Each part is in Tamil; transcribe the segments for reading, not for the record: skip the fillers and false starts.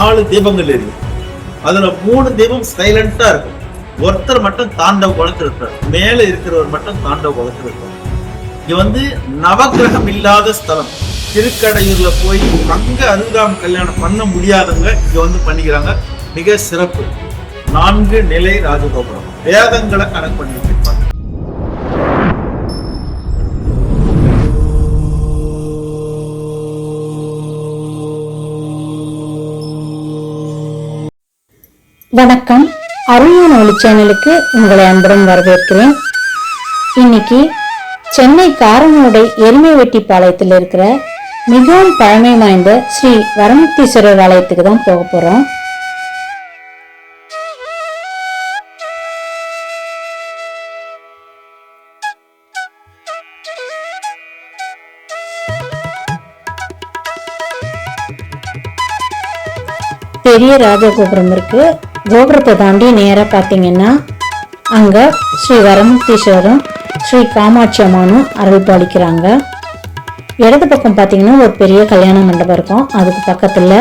4 தீபங்கள் எரியும். அதுல 3 தீபம் சைலண்டா இருக்கும். ஒருத்தர் மட்டும் தாண்டவ குளத்துல இருப்பார், மேல இருக்கிறவர் மட்டும் தாண்டவ குளத்துல இருப்பார். இது நவக்கிரகம் இல்லாத ஸ்தலம். திருக்கடையூர்ல போய் அங்க அருகாம் கல்யாணம் பண்ண முடியாதவங்க இங்க பண்ணிக்கிறாங்க. மிக சிறப்பு. 4 நிலை ராஜகோபுரம், வேதங்களை கணக்கு பண்ணி வச்சிருப்பாங்க. வணக்கம், அருள்ஞான ஒளி சேனலுக்கு உங்களை அன்புடன் வரவேற்கிறேன். இன்னைக்கு சென்னை காரனோடை எருமைவெட்டிப்பாளையத்தில் இருக்கிற மிகவும் பழமை வாய்ந்த ஸ்ரீ வரமுக்தீஸ்வரர் ஆலயத்துக்கு தான் போக போறோம். பெரிய ராஜகோபுரம் இருக்கு. கோபுரத்தை தாண்டி நேரா பாத்தீங்கன்னா அங்க ஸ்ரீ வரமுக்தீஸ்வரரும் ஸ்ரீ காமாட்சி அம்மானும் அருள் பாலிக்கிறாங்க. இடது பக்கம் பாத்தீங்கன்னா ஒரு பெரிய கல்யாண மண்டபம் இருக்கும். அதுக்கு பக்கத்துல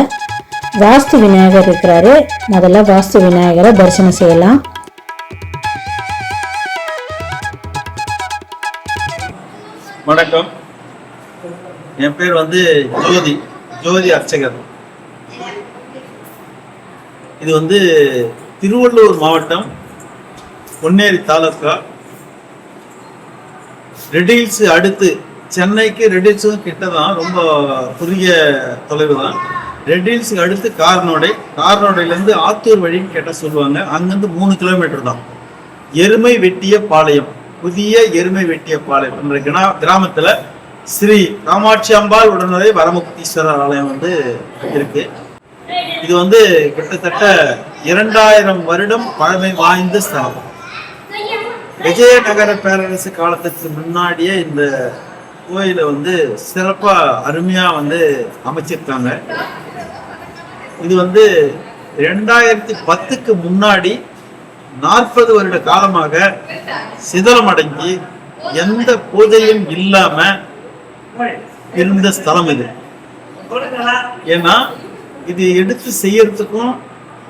வாஸ்து விநாயகர் இருக்கிறாரு. முதல்ல வாஸ்து விநாயகரை தரிசனம் செய்யலாம். வணக்கம், என் பேர் ஜோதி அர்ச்சகர். இது திருவள்ளூர் மாவட்டம் பொன்னேரி தாலுகா, ரெட்டில்ஸ் அடுத்து. சென்னைக்கு ரெட்டில்ஸும் கிட்டதான், ரொம்ப குறுகிய தொலைவு தான். ரெட்டில்ஸுக்கு அடுத்து காரனோடையிலேருந்து ஆத்தூர் வழின்னு கேட்டால் சொல்லுவாங்க. அங்கேருந்து 3 கிலோமீட்டர் தான். எருமை வெட்டிய பாளையம், புதிய எருமை வெட்டிய பாளையம் என்ற கிராமத்தில் ஸ்ரீ காமாட்சி அம்பாள் உடனே வரமுக்தீஸ்வரர் ஆலயம் இருக்கு. இது கிட்டத்தட்ட 2000 வருடம் பழமை வாய்ந்த ஸ்தலம். விஜயநகர பேரரசு காலத்துக்கு முன்னாடியே இந்த கோயிலை சிறப்பா அருமையா அமைச்சிருக்காங்க. இது 2010க்கு முன்னாடி 40 வருட காலமாக சிதலம் அடங்கி எந்த பூஜையும் இல்லாம இருந்த ஸ்தலம் இது. ஏன்னா இது எடுத்து செய்யறதுக்கும்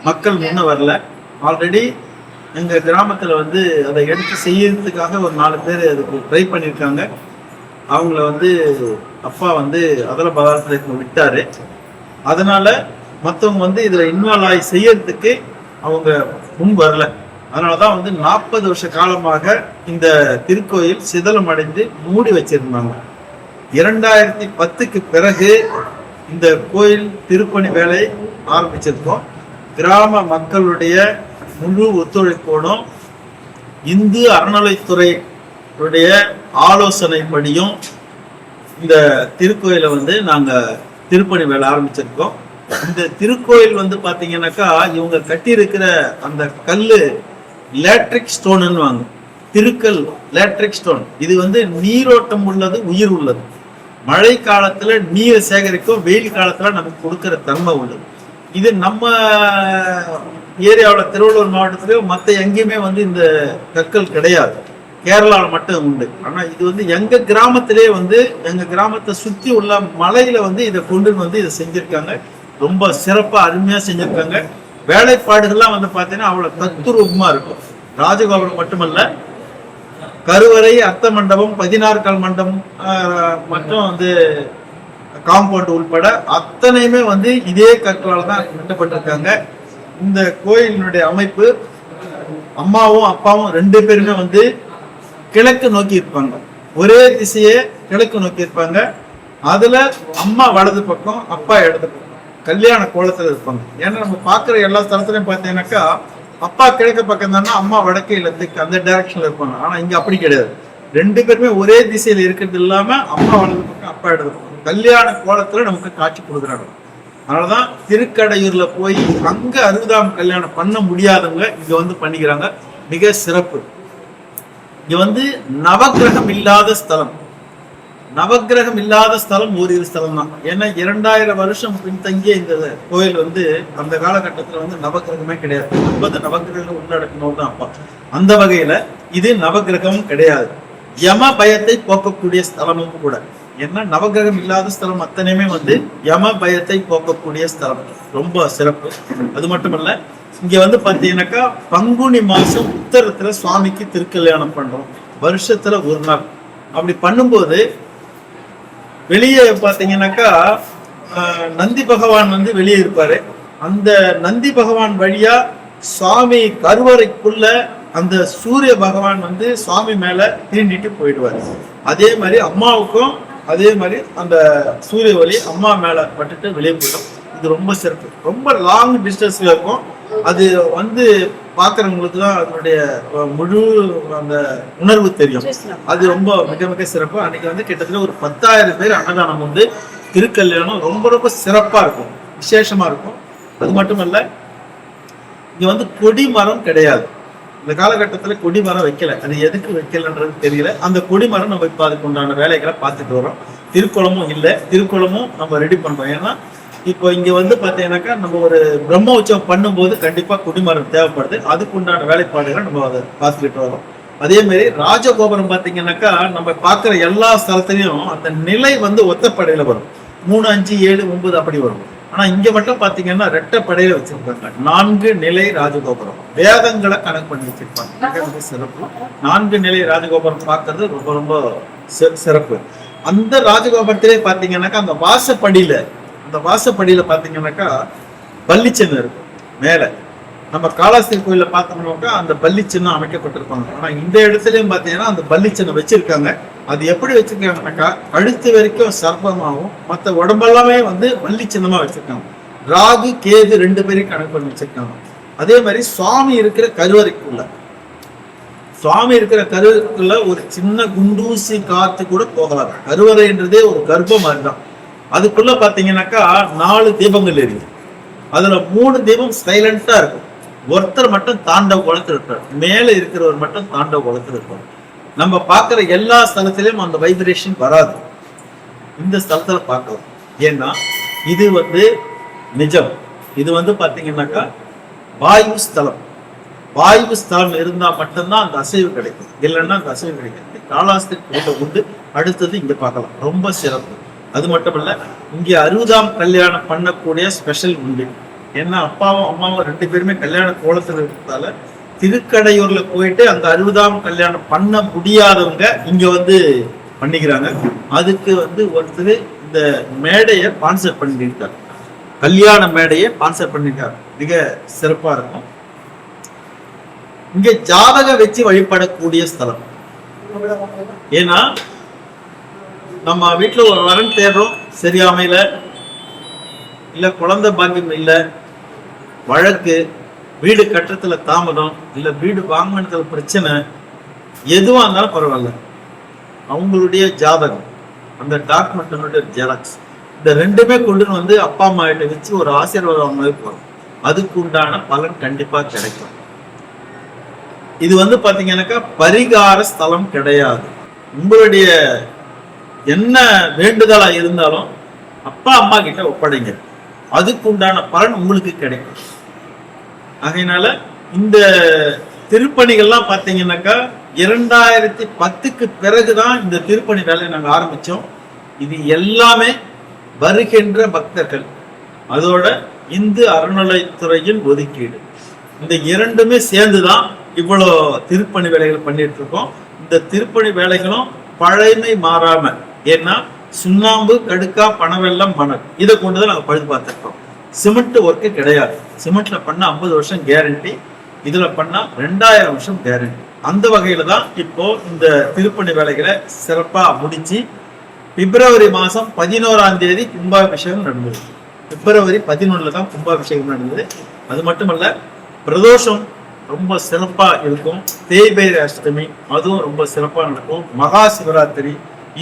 மக்கள் முன்ன வரல. ஆல்ரெடி எங்க கிராமத்துல அதை எடுத்து செய்யறதுக்காக ஒரு 4 பேர் அதுக்கு ட்ரை பண்ணியிருக்காங்க. அவங்கள அப்பா அதில் பதார்த்தத்துக்கு விட்டாரு. அதனால மற்றவங்க இதுல இன்வால்வ் ஆகி செய்யறதுக்கு அவங்க முன் வரல. அதனாலதான் 40 வருஷ காலமாக இந்த திருக்கோயில் சிதலம் அடைந்து மூடி வச்சிருந்தாங்க. 2010க்கு பிறகு இந்த கோயில் திருப்பணி வேலை ஆரம்பிச்சிருக்கோம். கிராம மக்களுடைய முழு ஒத்துழைப்போடும் இந்து அறநிலைத்துறையுடைய ஆலோசனைப்படியும் இந்த திருக்கோயிலை நாங்க திருப்பணி வேலை ஆரம்பிச்சிருக்கோம். இந்த திருக்கோயில் பாத்தீங்கன்னாக்கா இவங்க கட்டி இருக்கிற அந்த கல்லு லேட்ரிக் ஸ்டோன்னு வாங்க, திருக்கல் லேட்ரிக் ஸ்டோன். இது நீரோட்டம் உள்ளது, உயிர் உள்ளது. மழை காலத்துல நீரை சேகரிக்கும், வெயில் காலத்துல நமக்கு கொடுக்கிற தன்மை உள்ளது. இது நம்ம ஏரியாவில் திருவள்ளூர் மாவட்டத்திலேயோ மற்ற எங்கேயுமே இந்த கற்கள் கிடையாது. கேரளாவில் மட்டும் உண்டு. ஆனா இது எங்க கிராமத்திலே எங்க கிராமத்தை சுத்தி உள்ள மலையில இதை கொண்டு இதை செஞ்சிருக்காங்க. ரொம்ப சிறப்பா அருமையா செஞ்சிருக்காங்க. வேலைப்பாடுகள்லாம் பாத்தீங்கன்னா அவ்வளவு தத்துரூபமா இருக்கும். ராஜகோபுரம் மட்டுமல்ல, கருவறை, அர்த்த மண்டபம், 16 கால் மண்டபம் மற்றும் காம்பவுண்ட் உள்பட அத்தனையுமே இதே கற்களால் தான் கட்டப்பட்டிருக்காங்க. இந்த கோயிலினுடைய அமைப்பு, அம்மாவும் அப்பாவும் 2 பேருமே கிழக்கு நோக்கி இருப்பாங்க. ஒரே திசையே கிழக்கு நோக்கி இருப்பாங்க. அதுல அம்மா வலது பக்கம், அப்பா இடது பக்கம் கல்யாண கோலத்துல இருப்பாங்க. ஏன்னா நம்ம பாக்குற எல்லா ஸ்தலத்திலையும் பார்த்தீங்கன்னாக்கா அப்பா கிழக்கு பக்கம் தானே, அம்மா வடக்கு இல்ல தெற்கு அந்த டைரக்ஷன்ல இருப்பாங்க. ஆனா இங்க அப்படி கிடையாது. 2 பேருமே ஒரே திசையில இருக்கிறது இல்லாம அம்மா வலது பக்கம், அப்பா இடது பக்கம் கல்யாண கோலத்துல நமக்கு காட்சி கொடுக்குறாங்க. அதனாலதான் திருக்கடையூர்ல போய் அங்க அறுபதாம் கல்யாணம் பண்ண முடியாதவங்க இங்க பண்ணிக்கிறாங்க. மிக சிறப்பு. இங்க நவக்கிரகம் இல்லாத ஸ்தலம். நவக்கிரகம் இல்லாத ஸ்தலம் ஓரிரு ஸ்தலம் தான். ஏன்னா 2000 வருஷம் பின்தங்கிய இந்த கோயில் அந்த காலகட்டத்துல நவக்கிரகமே கிடையாது. 50 நவக்கிரகம் உள்ளடக்கணும் தான் அப்பா. அந்த வகையில இது நவக்கிரகமும் கிடையாது. யம பயத்தை போக்கக்கூடிய ஸ்தலமும் கூட. ஏன்னா நவகிரகம் இல்லாத ஸ்தலம் அத்தனையுமே வந்து யம பயத்தை போக்கக்கூடிய ஸ்தலம், ரொம்ப சிறப்பு. அது மட்டும் இல்ல, இங்க வந்து பாத்தீங்கன்னாக்கா பங்குனி மாசம் உத்தரத்துல சுவாமிக்கு திருக்கல்யாணம் பண்றோம், வருஷத்துல ஒரு நாள். அப்படி பண்ணும்போது வெளியே பாத்தீங்கன்னாக்கா நந்தி பகவான் வந்து வெளியே இருப்பாரு. அந்த நந்தி பகவான் வழியா சுவாமி கருவறைக்குள்ள அந்த சூரிய பகவான் வந்து சுவாமி மேல தீண்டிட்டு போயிடுவார். அதே மாதிரி அம்மாவுக்கும் அதே மாதிரி அந்த சூரிய ஒளி அம்மா மேல பட்டுட்டு வெளியே போயிடும். இது ரொம்ப சிறப்பு, ரொம்ப லாங் டிஸ்டன்ஸ்ல இருக்கும். அது வந்து பாக்குறவங்களுக்கு தான் அதனுடைய முழு அந்த உணர்வு தெரியும். அது ரொம்ப மிக மிக சிறப்பு. அன்னைக்கு வந்து கிட்டத்தட்ட ஒரு 10,000 பேர் அன்னதானம் வந்து திருக்கல்யாணம் ரொம்ப ரொம்ப சிறப்பா இருக்கும், விசேஷமா இருக்கும். அது மட்டுமல்ல, இங்க வந்து கொடிமரம் கிடையாது. இந்த காலகட்டத்துல கொடிமரம் வைக்கல, அது எதுக்கு வைக்கலன்றது தெரியல. அந்த கொடிமரம் நம்ம இப்ப அதுக்கு உண்டான வேலைகளை பார்த்துட்டு வரோம். திருக்குளமும் இல்லை, திருக்குளமும் நம்ம ரெடி பண்றோம். ஏன்னா இப்போ இங்க வந்து பாத்தீங்கன்னாக்கா நம்ம ஒரு பிரம்ம உற்சவம் பண்ணும்போது கண்டிப்பா கொடிமரம் தேவைப்படுது. அதுக்கு உண்டான வேலைப்பாடுகளை நம்ம அதை பார்த்துக்கிட்டு வரோம். அதே மாதிரி ராஜகோபுரம் பாத்தீங்கன்னாக்கா நம்ம பார்க்குற எல்லா ஸ்தலத்திலையும் அந்த நிலை வந்து ஒத்தப்படையில வரும், 3, 5, 7, 9 அப்படி வரும். ஆனா இங்க மட்டும் பாத்தீங்கன்னா ரெட்டப்படையில வச்சிருக்காங்க. 4 நிலை ராஜகோபுரம், வேதங்களை கணக்கு பண்ணி வச்சிருப்பாங்க. சிறப்பு. 4 நிலை ராஜகோபுரம் பார்க்கறது ரொம்ப ரொம்ப சிறப்பு. அந்த ராஜகோபுரத்திலே பாத்தீங்கன்னாக்கா அந்த வாசப்படியில பாத்தீங்கன்னாக்கா பள்ளிச்சின்னம் இருக்கும் மேல. நம்ம காளாஸ்திரி கோயில பார்த்தோம்னாக்கா அந்த பள்ளிச்சின்னம் அமைக்கப்பட்டிருப்பாங்க. ஆனா இந்த இடத்துலயும் பாத்தீங்கன்னா அந்த பள்ளிச்சின்னம் வச்சிருக்காங்க. அது எப்படி வச்சிருக்காங்கன்னாக்கா கழுத்து வரைக்கும் சர்ப்பமாகவும் மற்ற உடம்பெல்லாமே வந்து வள்ளி சின்னமா வச்சிருக்காங்க. ராகு கேது 2 பேரையும் கணக்கு பண்ணி வச்சிருக்காங்க. அதே மாதிரி சுவாமி இருக்கிற கருவறைக்குள்ள ஒரு சின்ன குண்டூசி காத்து கூட போகலாம். கருவறைன்றதே ஒரு கர்ப்பம் மாதிரிதான். அதுக்குள்ள பாத்தீங்கன்னாக்கா 4 தீபங்கள் எரியும். அதுல 3 தீபம் சைலண்டா இருக்கும். ஒருத்தர் மட்டும் தாண்டவ குளத்துல இருப்பார், மேல இருக்கிறவர் மட்டும் தாண்டவ குளத்துல இருப்பார். நம்ம பார்க்குற எல்லா ஸ்தலத்திலையும் அந்த வைப்ரேஷன் வராது, இந்த ஸ்தலத்துல பார்க்கலாம். ஏன்னா இது வந்து நிஜம். இது வந்து பாத்தீங்கன்னாக்கா வாயு ஸ்தலம் இருந்தா மட்டும்தான் அந்த அசைவு கிடைக்கும், இல்லைன்னா அந்த அசைவு கிடைக்காது. காளாஸ்திரி உண்டு. அடுத்தது இங்க பார்க்கலாம், ரொம்ப சிறப்பு. அது மட்டும் இல்ல, இங்க 60ஆம் கல்யாணம் பண்ணக்கூடிய ஸ்பெஷல் உண்டு. ஏன்னா அப்பாவும் அம்மாவும் 2 பேருமே கல்யாண கோலத்துல இருக்கிறதால திருக்கடையூர்ல போயிட்டு அந்த 60ஆம் கல்யாணம் பண்ண முடியாதவங்க இங்க வந்து பண்ணிக்கிறாங்க. அதுக்கு வந்து ஒருத்தர் இந்த மேடையை ஸ்பான்சர் பண்ணிருக்காரு, கல்யாண மேடையை ஸ்பான்சர் பண்ணிருக்காரு. மிக சிறப்பா இருக்கும். இங்க ஜாதக வச்சு வழிபடக்கூடிய ஸ்தலம். ஏன்னா நம்ம வீட்டுல ஒரு வரன் தேடுறோம், சரியாமையில இல்ல குழந்தை பாக்கியம் இல்ல, வழக்கு, வீடு கட்டத்துல தாமதம், இல்ல வீடு வாங்கினதுல பிரச்சனை, எதுவா இருந்தாலும் பரவாயில்ல, அவங்களுடைய ஜாதகம், அந்த டாக்குமெண்ட் ஜெராக்ஸ், இந்த 2மே கொண்டு வந்து அப்பா அம்மா கிட்ட வச்சு ஒரு ஆசீர்வாதம் மாதிரி போறோம். அதுக்கு உண்டான பலன் கண்டிப்பா கிடைக்கும். இது வந்து பாத்தீங்கன்னாக்கா பரிகார ஸ்தலம் கிடையாது. உங்களுடைய என்ன வேண்டுதலா இருந்தாலும் அப்பா அம்மா கிட்ட ஒப்படைங்க, அதுக்கு உண்டான பலன் உங்களுக்கு கிடைக்கும். அதனால இந்த திருப்பணிகள்லாம் பாத்தீங்கன்னாக்கா 2010க்கு பிறகுதான் இந்த திருப்பணி வேலையை நாங்க ஆரம்பிச்சோம். இது எல்லாமே வருகின்ற பக்தர்கள், அதோட இந்து அறநிலைத்துறையின் ஒதுக்கீடு, இந்த 2மே சேர்ந்துதான் இவ்வளோ திருப்பணி வேலைகள் பண்ணிட்டு இருக்கோம். இந்த திருப்பணி வேலைகளும் பழைமை மாறாம, ஏன்னா சுண்ணாம்பு, கடுக்கா, பனவெல்லம், மணல், இதை கொண்டுதான் நாங்க பழுது பார்த்துருக்கோம். சிமெண்ட் ஒர்க்கு கிடையாது. சிமெண்ட்ல பண்ணா 50 வருஷம் கேரண்டி, இதுல பண்ணா 2000 வருஷம் கேரண்டி. அந்த வகையில தான் இப்போ இந்த திருப்பணி வேலைகளை சிறப்பா முடிச்சு பிப்ரவரி மாசம் 11ஆம் தேதி கும்பாபிஷேகம் நடந்தது. பிப்ரவரி 11 தான் கும்பாபிஷேகம் நடந்தது. அது மட்டுமல்ல, பிரதோஷம் ரொம்ப சிறப்பா இருக்கும். தேய்பிறை அஷ்டமி அதுவும் ரொம்ப சிறப்பா நடக்கும். மகா சிவராத்திரி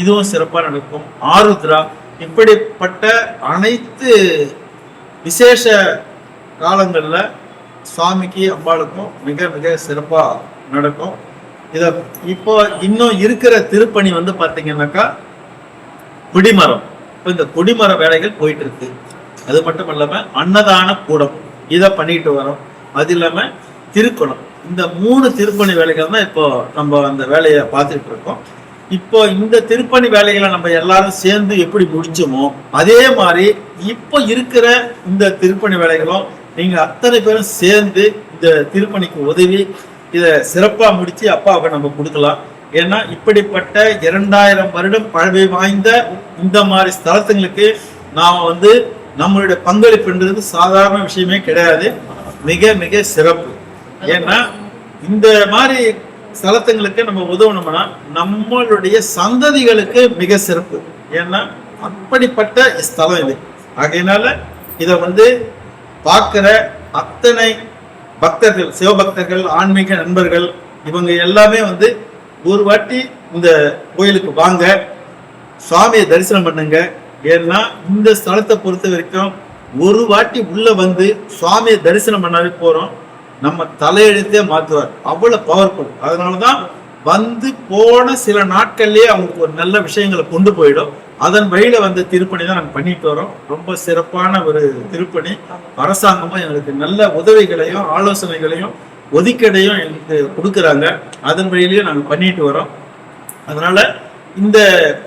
இதுவும் சிறப்பா நடக்கும். ஆருத்ரா, இப்படிப்பட்ட அனைத்து விசேஷ காலங்கள்ல சுவாமிக்கு அம்பாளுக்கும் மிக மிக சிறப்பா நடக்கும். இத இப்போ இன்னும் இருக்கிற திருப்பணி வந்து பாத்தீங்கன்னாக்கா குடிமரம். இப்போ இந்த கொடிமர வேலைகள் போயிட்டு இருக்கு. அது மட்டும் இல்லாம அன்னதான கூடம் இதை பண்ணிட்டு வரோம். அது இல்லாம திருக்குளம், இந்த 3 திருப்பணி வேலைகள் தான் இப்போ நம்ம அந்த வேலையை பார்த்துட்டு இருக்கோம். இப்போ இந்த திருப்பணி வேலைகளை நம்ம எல்லாரும் சேர்ந்து எப்படி முடிச்சோமோ அதே மாதிரி இப்போ இருக்கிற இந்த திருப்பணி வேலைகளும் நீங்க அத்தனை பேரும் சேர்ந்து இந்த திருப்பணிக்கு உதவி இதை சிறப்பா முடிச்சு அப்பாவுக்கு நம்ம கொடுக்கலாம். ஏன்னா இப்படிப்பட்ட 2000 வருடம் பழமை வாய்ந்த இந்த மாதிரி ஸ்தலத்துங்களுக்கு நாம வந்து நம்மளுடைய பங்களிப்புன்றது சாதாரண விஷயமே கிடையாது, மிக மிக சிறப்பு. ஏன்னா இந்த மாதிரி ஸ்தலத்துங்களுக்கு நம்ம உதவணும்னா நம்மளுடைய சந்ததிகளுக்கு மிக சிறப்பு. ஏன்னா அப்படிப்பட்ட ஸ்தலம் இது. ஆகையினால இதை வந்து பார்க்கிற அத்தனை பக்தர்கள், சிவபக்தர்கள், ஆன்மீக நண்பர்கள் இவங்க எல்லாமே வந்து ஒரு வாட்டி இந்த கோயிலுக்கு வாங்க, சுவாமியை தரிசனம் பண்ணுங்க. ஏன்னா இந்த ஸ்தலத்தை பொறுத்த வரைக்கும் ஒரு வாட்டி உள்ள வந்து சுவாமியை தரிசனம் பண்ணாவே போறோம், நம்ம தலையெழுத்தே மாற்றுவார், அவ்வளவு பவர்ஃபுல். அதனாலதான் வந்து போன சில நாட்கள்லயே அவங்களுக்கு ஒரு நல்ல விஷயங்களை கொண்டு போயிடும். அதன் வழியில வந்து திருப்பணி தான் நாங்கள் பண்ணிட்டு வரோம். ரொம்ப சிறப்பான ஒரு திருப்பணி. அரசாங்கமும் எங்களுக்கு நல்ல உதவிகளையும் ஆலோசனைகளையும் ஒதுக்கீடையும் எங்களுக்கு கொடுக்குறாங்க. அதன் வழியிலையும் நாங்கள் பண்ணிட்டு வரோம். அதனால இந்த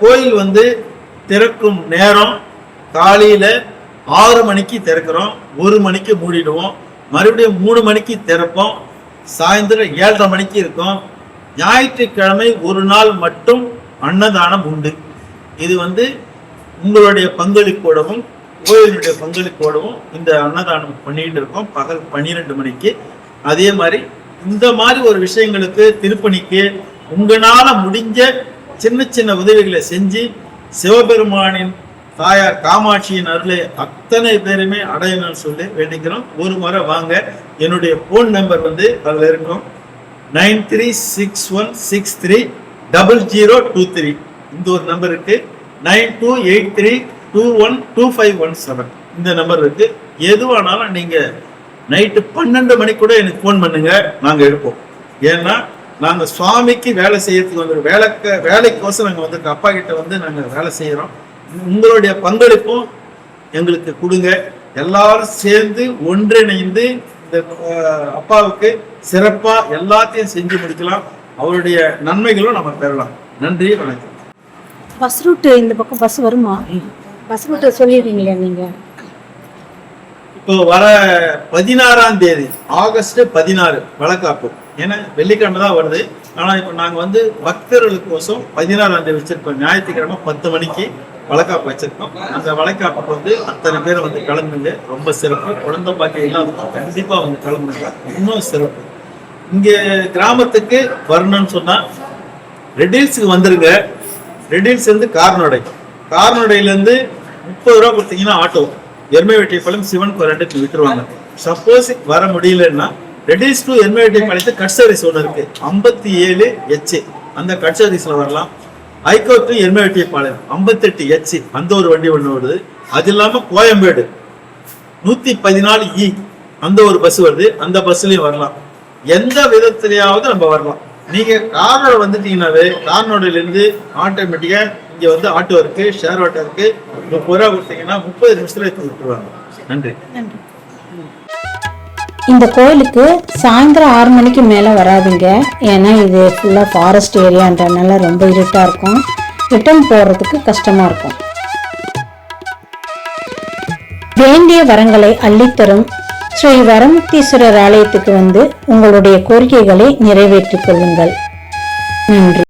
கோயில் வந்து திறக்கும் நேரம் காலையில 6 மணிக்கு திறக்கிறோம், 1 மணிக்கு மூடிடுவோம், மறுபடியும் 3 மணிக்கு திறப்போம், சாயந்தரம் 7:30 மணிக்கு இருக்கும். ஞாயிற்றுக்கிழமை ஒரு நாள் மட்டும் அன்னதானம் உண்டு. இது வந்து உங்களுடைய பங்களிப்போடவும் கோயிலுடைய பங்களிப்போடவும் இந்த அன்னதானம் பண்ணிட்டு இருக்கோம் பகல் 12 மணிக்கு. அதே மாதிரி இந்த மாதிரி ஒரு விஷயங்களுக்கு திருப்பணிக்கு உங்களால முடிஞ்ச சின்ன சின்ன உதவிகளை செஞ்சு சிவபெருமானின் தாயார் காமாட்சியின் அருளை அத்தனை பேருமே அடையணும்னு சொல்லி வேண்டிக்கிறோம். ஒரு முறை வாங்க. என்னுடைய போன் நம்பர் வந்து அதில் இருக்கும், 9361630023. இந்த ஒரு நம்பர் இருக்கு. 9283212517 இந்த நம்பர் இருக்கு. எதுவானாலும் நீங்க நைட்டு 12 மணிக்கு கூட எனக்கு ஃபோன் பண்ணுங்க, நாங்க எடுப்போம். ஏன்னா நாங்க சுவாமிக்கு வேலை செய்யறதுக்கு வந்து வேலைக்கோசம் நாங்க வந்து அப்பா கிட்ட வந்து நாங்க வேலை செய்யறோம். உங்களுடைய பங்களிப்பும் எங்களுக்கு கொடுங்க. எல்லாரும் சேர்ந்து ஒன்றிணைந்து இந்த அப்பாவுக்கு சிறப்பா எல்லாத்தையும் செஞ்சு முடிக்கலாம். அவருடைய நன்மைகளும் நம்ம பெறலாம். நன்றி, வணக்கம். பஸ் ரூட் இந்த பக்கம் பஸ் வருமா? பஸ் ரூட் சொல்லிடுறீங்களா நீங்க? இப்போ வர 16ஆம் தேதி ஆகஸ்ட் 16 வளைகாப்பு. ஏன்னா வெள்ளிக்கிழமை தான் வருது. ஆனா இப்போ நாங்க வந்து பக்தர்களுக்கோசம் 16ஆம் தேதி வச்சிருக்கோம். ஞாயிற்றுக்கிழமை 10 மணிக்கு வளைகாப்பு வச்சிருக்கோம். அந்த வளைகாப்புக்கு வந்து அத்தனை பேர் வந்து கலந்துங்க. ரொம்ப சிறப்பு. குழந்தை பாக்கியம் இல்லாதவங்க கண்டிப்பா வந்து கலந்துங்க. இன்னும் சிறப்பு. இங்க கிராமத்துக்கு வரணும்னு சொன்னா ரெடில்ஸுக்கு வந்துருங்க. ரெடில்ஸ் வந்து கார்னோடையில இருந்து 30 ரூபா கொடுத்தீங்கன்னா ஆட்டோ எருமைவெட்டிப்பாளையம் சிவன் கோயிலுக்கு விட்டுருவாங்க. சப்போஸ் வர முடியலன்னா ரெடில்ஸ் டு எருமைவெட்டிப்பாளையத்து கட் சர்வீஸ் ஒன்று இருக்கு, 57H, அந்த கட் சர்வீஸ்ல வரலாம். ஹைகோர்ட் டு எருமைவெட்டிப்பாளையம் 58H, அந்த ஒரு வண்டி ஒன்று வருது. அது இல்லாம கோயம்பேடு 114E அந்த ஒரு பஸ் வருது, அந்த பஸ்லயும் வரலாம். எந்த விதத்திலேயாவது நம்ம வரலாம். நீங்க கார்னோட வந்துட்டீங்கன்னாவே கார்னோடையில இருந்து ஆட்டோமேட்டிக்கா இங்க வந்து ஆட்டோ இருக்கு, ஷேர் ஆட்டோ இருக்கு. 30 ரூபா கொடுத்தீங்கன்னா 30 நிமிஷத்துல விட்டுருவாங்க. நன்றி. இந்த கோயிலுக்கு சாயந்தரம் 6 மணிக்கு மேலே வராதுங்க. ஏன்னா இது ஃபுல்லாக ஃபாரஸ்ட் ஏரியான்றதுனால ரொம்ப இருட்டாக இருக்கும், ரிட்டர்ன் போகிறதுக்கு கஷ்டமாக இருக்கும். வேண்டிய வரங்களை அள்ளித்தரும் ஸ்ரீ வரமுக்தீஸ்வரர் ஆலயத்துக்கு வந்து உங்களுடைய கோரிக்கைகளை நிறைவேற்றிக் கொள்ளுங்கள். நன்றி.